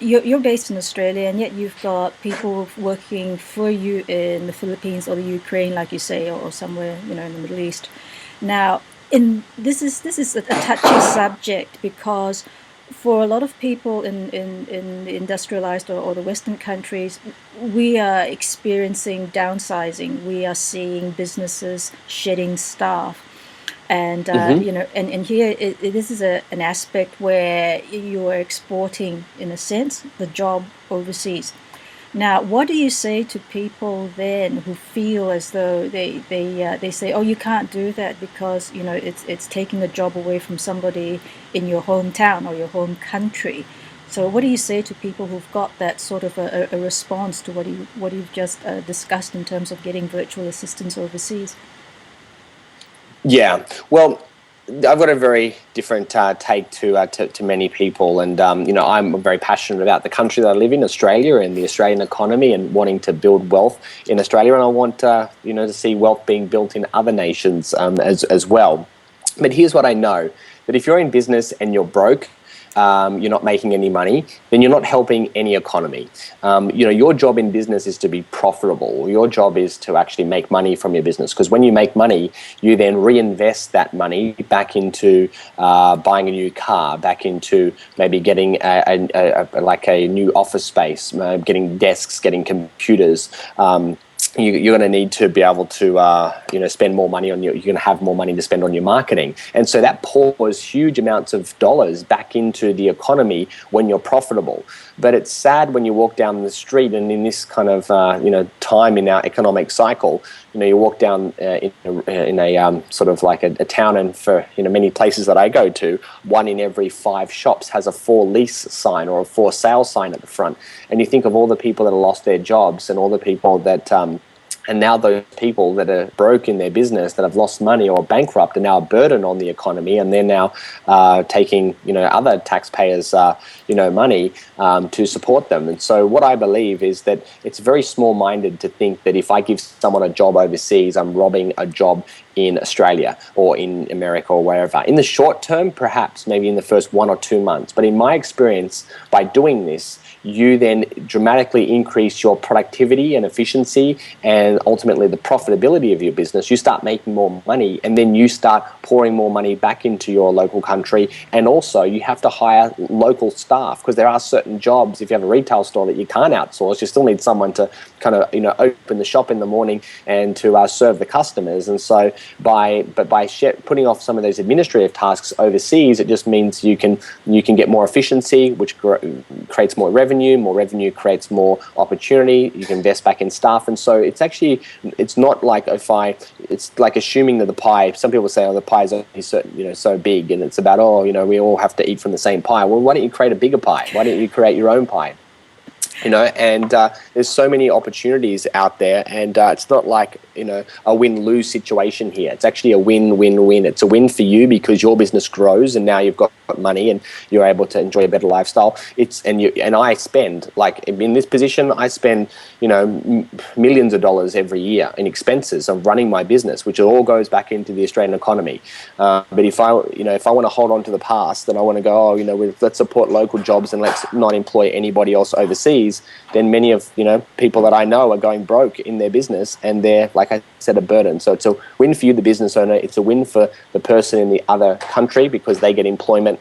You're based in Australia, and yet you've got people working for you in the Philippines or the Ukraine, like you say, or somewhere, in the Middle East. Now, in this is a touchy subject because for a lot of people in the industrialized or the Western countries, we are experiencing downsizing. We are seeing businesses shedding staff. And Hmm. and here this is an aspect where you are exporting, in a sense, the job overseas. Now, what do you say to people then who feel as though they say, "Oh, you can't do that because it's taking a job away from somebody in your hometown or your home country." So, what do you say to people who've got that sort of a response to what you've just discussed in terms of getting virtual assistants overseas? Yeah. Well, I've got a very different take to many people, and I'm very passionate about the country that I live in, Australia, and the Australian economy, and wanting to build wealth in Australia, and I want to see wealth being built in other nations as well. But here's what I know: that if you're in business and you're broke, you're not making any money, then you're not helping any economy. Your job in business is to be profitable. Your job is to actually make money from your business, because when you make money, you then reinvest that money back into buying a new car, back into maybe getting like a new office space, getting desks, getting computers. You're going to need to be able to spend more money on you're going to have more money to spend on your marketing, and so that pours huge amounts of dollars back into the economy when you're profitable. But it's sad when you walk down the street, and in this kind of time in our economic cycle, you walk down in a sort of like a town, and for many places that I go to, one in every five shops has a for lease sign or a for sale sign at the front, and you think of all the people that have lost their jobs, and all the people that and now those people that are broke in their business, that have lost money or bankrupt, are now a burden on the economy, and they're now taking other taxpayers' money to support them. And so what I believe is that it's very small-minded to think that if I give someone a job overseas, I'm robbing a job in Australia or in America or wherever. In the short term, perhaps, maybe in the first 1 or 2 months. But in my experience, by doing this, you then dramatically increase your productivity and efficiency, and ultimately the profitability of your business. You start making more money, and then you start pouring more money back into your local country. And also you have to hire local staff, because there are certain jobs, if you have a retail store, that you can't outsource. You still need someone to kind of open the shop in the morning and to serve the customers. And so by putting off some of those administrative tasks overseas, it just means you can get more efficiency, which creates more revenue. More revenue creates more opportunity. You can invest back in staff. And so it's not like it's like assuming that the pie, some people say, oh, the pie is only so big, and it's about, we all have to eat from the same pie. Well, why don't you create a bigger pie? Why don't you create your own pie? And there's so many opportunities out there, and it's not like a win-lose situation here. It's actually a win-win-win. It's a win for you because your business grows, and now you've got money and you're able to enjoy a better lifestyle. And I spend, like, in this position, I spend millions of dollars every year in expenses of running my business, which all goes back into the Australian economy. But if I want to hold on to the past, then I want to go, let's support local jobs and let's not employ anybody else overseas. Then many of people that I know are going broke in their business, and they're, like I said, a burden. So it's a win for you, the business owner. It's a win for the person in the other country, because they get employment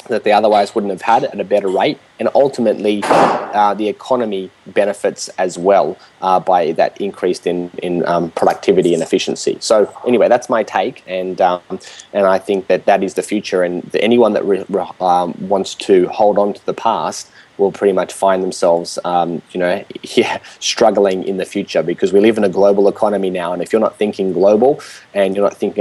that they otherwise wouldn't have had at a better rate. And ultimately, the economy benefits as well by that increase in productivity and efficiency. So anyway, that's my take, and I think that is the future. And anyone that wants to hold on to the past will pretty much find themselves, struggling in the future, because we live in a global economy now. And if you're not thinking global and you're not thinking